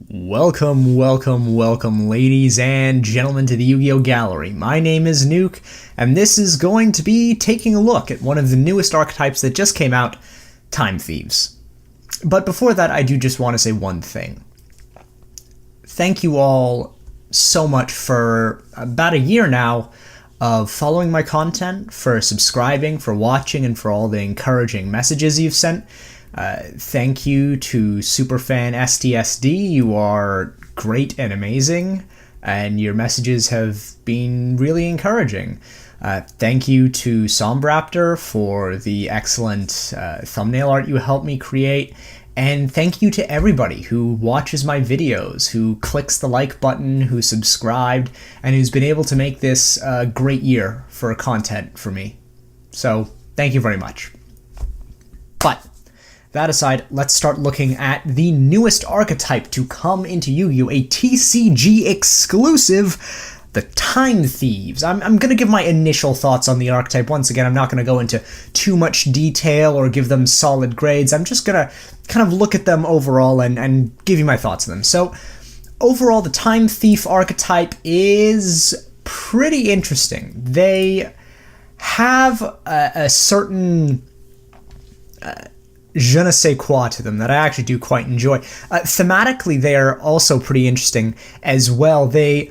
Welcome, ladies and gentlemen, to the Yu-Gi-Oh! Gallery. My name is Nuke, and this is going to be taking a look at one of the newest archetypes that just came out, Time Thieves. But before that, I do just want to say one thing. Thank you all so much for about a year now of following my content, for subscribing, for watching, and for all the encouraging messages you've sent. Thank you to Superfan STSD. You are great and amazing, and your messages have been really encouraging. Thank you to Sombraptor for the excellent thumbnail art you helped me create. And thank you to everybody who watches my videos, who clicks the like button, who subscribed, and who's been able to make this a great year for content for me. So, thank you very much. But that aside, let's start looking at the newest archetype to come into Yu-Gi-Oh! A TCG exclusive, the Time Thieves. I'm going to give my initial thoughts on the archetype. Once again, I'm not going to go into too much detail or give them solid grades. I'm just going to kind of look at them overall and give you my thoughts on them. So, overall, the Time Thief archetype is pretty interesting. They have a certain je ne sais quoi to them that I actually do quite enjoy. Thematically, they are also pretty interesting as well. They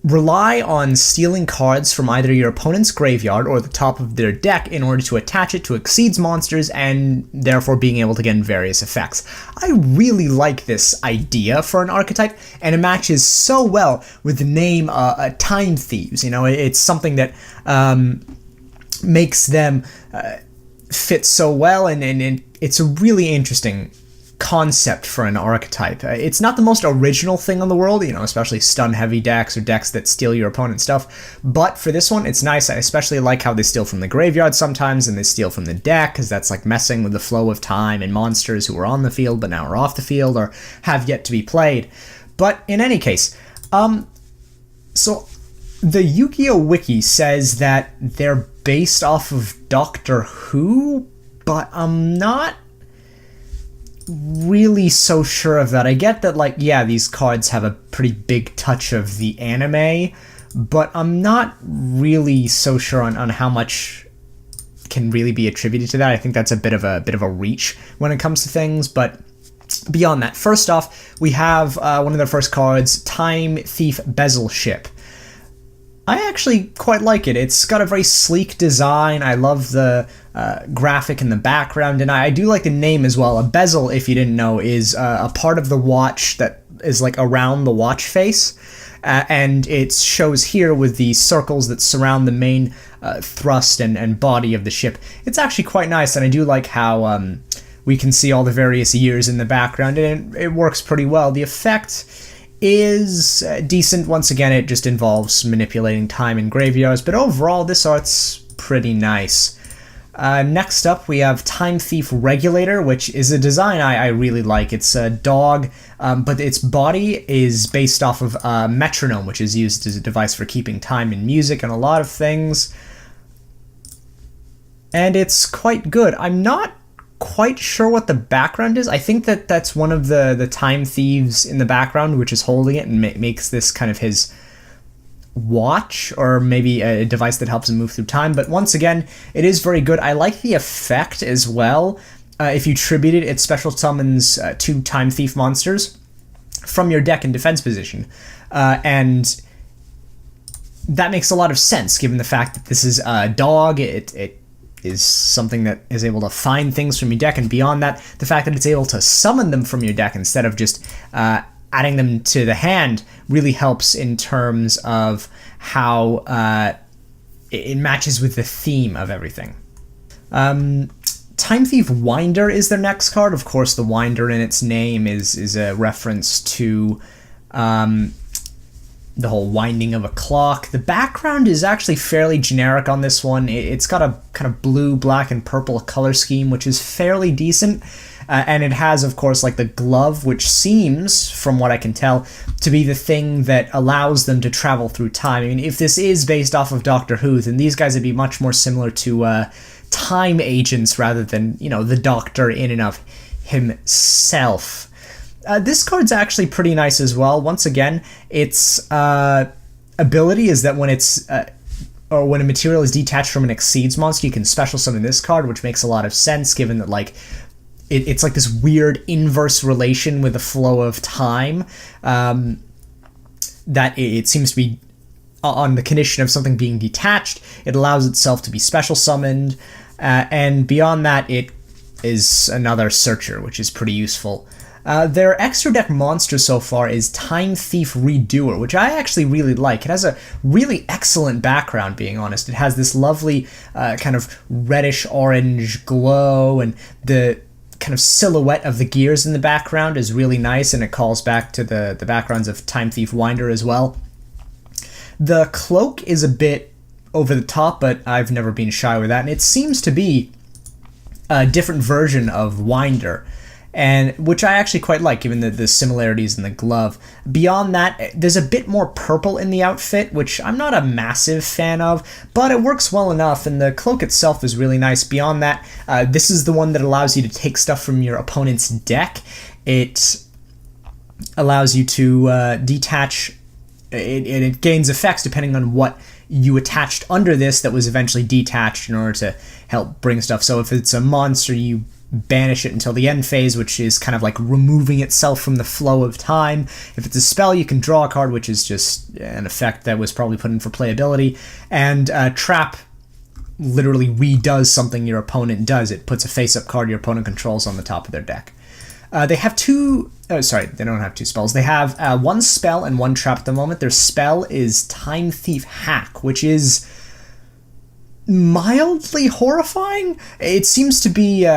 rely on stealing cards from either your opponent's graveyard or the top of their deck in order to attach it to Exceeds monsters and therefore being able to get various effects. I really like this idea for an archetype, and it matches so well with the name Time Thieves. You know, it's something that makes them fit so well, and it's a really interesting concept for an archetype. It's not the most original thing in the world, you know, especially stun-heavy decks or decks that steal your opponent's stuff, but for this one, it's nice. I especially like how they steal from the graveyard sometimes, and they steal from the deck, because that's like messing with the flow of time and monsters who are on the field but now are off the field or have yet to be played. But in any case, so the Yu-Gi-Oh! Wiki says that they're based off of Doctor Who, but I'm not really so sure of that. I get that, like, yeah, these cards have a pretty big touch of the anime, but I'm not really so sure on how much can really be attributed to that. I think that's a bit of a reach when it comes to things, but beyond that, first off, we have one of their first cards, Time Thief Bezel Ship. I actually quite like it. It's got a very sleek design. I love the graphic in the background, and I do like the name as well. A bezel, if you didn't know, is a part of the watch that is like around the watch face, and it shows here with the circles that surround the main thrust and body of the ship. It's actually quite nice, and I do like how we can see all the various years in the background, and it works pretty well. The effect is decent. Once again, it just involves manipulating time in graveyards, but overall, this art's pretty nice. Next up, we have Time Thief Regulator, which is a design I really like. It's a dog, but its body is based off of a metronome, which is used as a device for keeping time in music and a lot of things. And it's quite good. I'm not quite sure what the background is. I think that's one of the Time Thieves in the background, which is holding it and makes this kind of his watch, or maybe a device that helps him move through time. But once again, it is very good. I like the effect as well. If you tribute it, it special summons 2 Time Thief monsters from your deck in defense position, and that makes a lot of sense given the fact that this is a dog. It is something that is able to find things from your deck, and beyond that, the fact that it's able to summon them from your deck instead of just adding them to the hand really helps in terms of how it matches with the theme of everything. Time Thief Winder is their next card. Of course, the winder in its name is a reference to the whole winding of a clock. The background is actually fairly generic on this one. It's got a kind of blue, black, and purple color scheme, which is fairly decent. And it has, of course, like the glove, which seems, from what I can tell, to be the thing that allows them to travel through time. I mean, if this is based off of Doctor Who, then these guys would be much more similar to time agents rather than, you know, the Doctor in and of himself. This card's actually pretty nice as well. Once again, its ability is that when it's or when a material is detached from an Exceeds monster, you can special summon this card, which makes a lot of sense given that like it's like this weird inverse relation with the flow of time, that it seems to be on the condition of something being detached. It allows itself to be special summoned, and beyond that, it is another searcher, which is pretty useful. Their extra deck monster so far is Time Thief Redoer, which I actually really like. It has a really excellent background, being honest. It has this lovely kind of reddish-orange glow, and the kind of silhouette of the gears in the background is really nice, and it calls back to the backgrounds of Time Thief Winder as well. The cloak is a bit over the top, but I've never been shy with that, and it seems to be a different version of Winder, and which I actually quite like, given the similarities in the glove. Beyond that, there's a bit more purple in the outfit, which I'm not a massive fan of, but it works well enough, and the cloak itself is really nice. Beyond that, this is the one that allows you to take stuff from your opponent's deck. It allows you to detach, it gains effects depending on what you attached under this that was eventually detached in order to help bring stuff. So if it's a monster, you banish it until the end phase, which is kind of like removing itself from the flow of time. If it's a spell, you can draw a card, which is just an effect that was probably put in for playability. And Trap literally redoes something your opponent does. It puts a face-up card your opponent controls on the top of their deck. They have they don't have two spells. They have one spell and one trap at the moment. Their spell is Time Thief Hack, which is mildly horrifying. It seems to be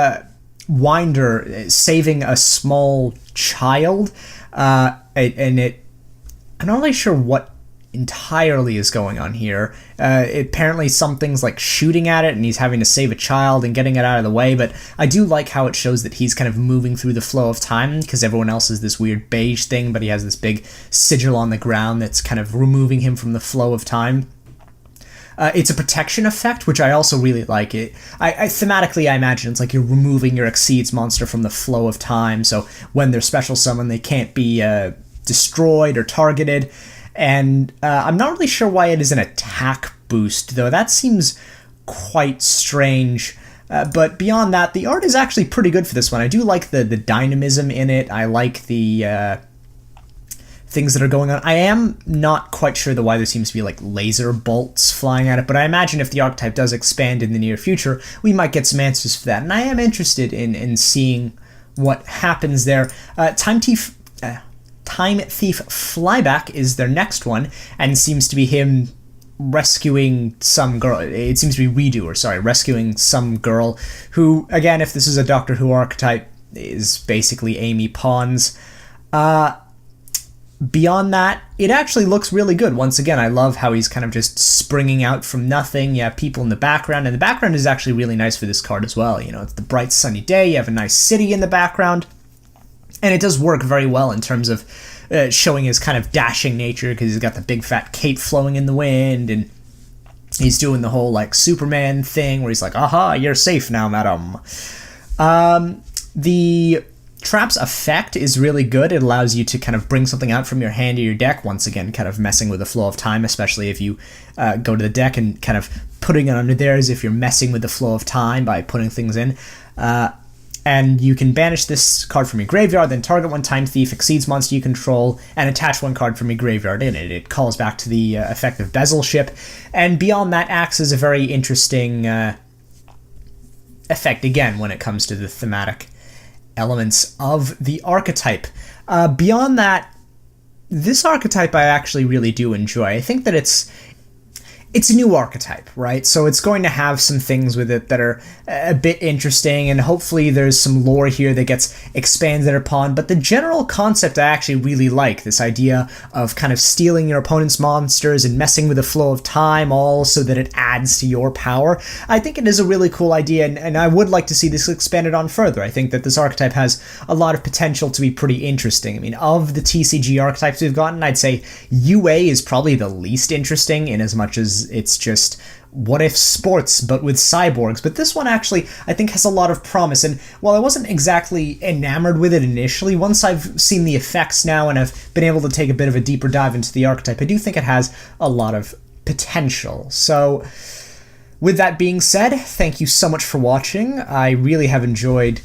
Winder saving a small child, and I'm not really sure what entirely is going on here. Apparently something's like shooting at it and he's having to save a child and getting it out of the way, but I do like how it shows that he's kind of moving through the flow of time, because everyone else is this weird beige thing, but he has this big sigil on the ground that's kind of removing him from the flow of time. It's a protection effect, which I also really like. Thematically, I imagine it's like you're removing your Exceeds monster from the flow of time, so when they're special summoned, they can't be destroyed or targeted. And I'm not really sure why it is an attack boost, though. That seems quite strange. But beyond that, the art is actually pretty good for this one. I do like the dynamism in it. I like the things that are going on. I am not quite sure why there seems to be like laser bolts flying at it, but I imagine if the archetype does expand in the near future, we might get some answers for that, and I am interested in seeing what happens there. Time Thief Flyback is their next one, and seems to be him rescuing some girl. It seems to be rescuing some girl who, again, if this is a Doctor Who archetype, is basically Amy Pons. Beyond that, it actually looks really good. Once again, I love how he's kind of just springing out from nothing. You have people in the background, and the background is actually really nice for this card as well. You know, it's the bright sunny day, you have a nice city in the background, and it does work very well in terms of showing his kind of dashing nature, because he's got the big fat cape flowing in the wind, and he's doing the whole like Superman thing where he's like, aha, you're safe now, madam. The Trap's effect is really good. It allows you to kind of bring something out from your hand or your deck, once again kind of messing with the flow of time, especially if you go to the deck and kind of putting it under there as if you're messing with the flow of time by putting things in. And you can banish this card from your graveyard, then target one Time Thief, Exceeds monster you control, and attach one card from your graveyard in it. It calls back to the effect of Bezelship, and beyond that acts as a very interesting effect, again, when it comes to the thematic elements of the archetype. Beyond that, this archetype I actually really do enjoy. I think that it's a new archetype, right? So it's going to have some things with it that are a bit interesting, and hopefully there's some lore here that gets expanded upon, but the general concept I actually really like, this idea of kind of stealing your opponent's monsters and messing with the flow of time, all so that it adds to your power. I think it is a really cool idea, and I would like to see this expanded on further. I think that this archetype has a lot of potential to be pretty interesting. I mean, of the TCG archetypes we've gotten, I'd say UA is probably the least interesting, in as much as it's just what if sports, but with cyborgs. But this one actually, I think, has a lot of promise. And while I wasn't exactly enamored with it initially, once I've seen the effects now and I've been able to take a bit of a deeper dive into the archetype, I do think it has a lot of potential. So, with that being said, thank you so much for watching. I really have enjoyed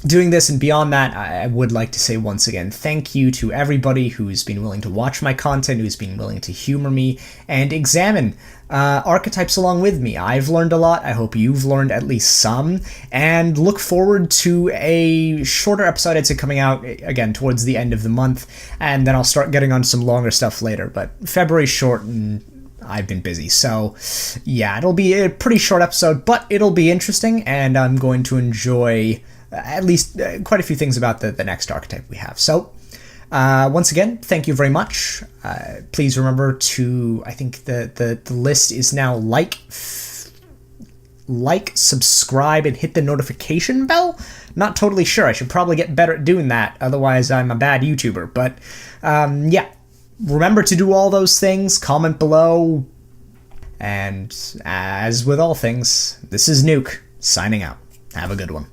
doing this, and beyond that, I would like to say once again, thank you to everybody who's been willing to watch my content, who's been willing to humor me, and examine archetypes along with me. I've learned a lot, I hope you've learned at least some, and look forward to a shorter episode, I'd say, coming out, again, towards the end of the month, and then I'll start getting on some longer stuff later, but February's short, and I've been busy, so yeah, it'll be a pretty short episode, but it'll be interesting, and I'm going to enjoy at least quite a few things about the next archetype we have. So, once again, thank you very much. Please remember to, I think the list is now like, subscribe, and hit the notification bell? Not totally sure. I should probably get better at doing that, otherwise I'm a bad YouTuber. But, yeah, remember to do all those things, comment below, and as with all things, this is Nuke, signing out. Have a good one.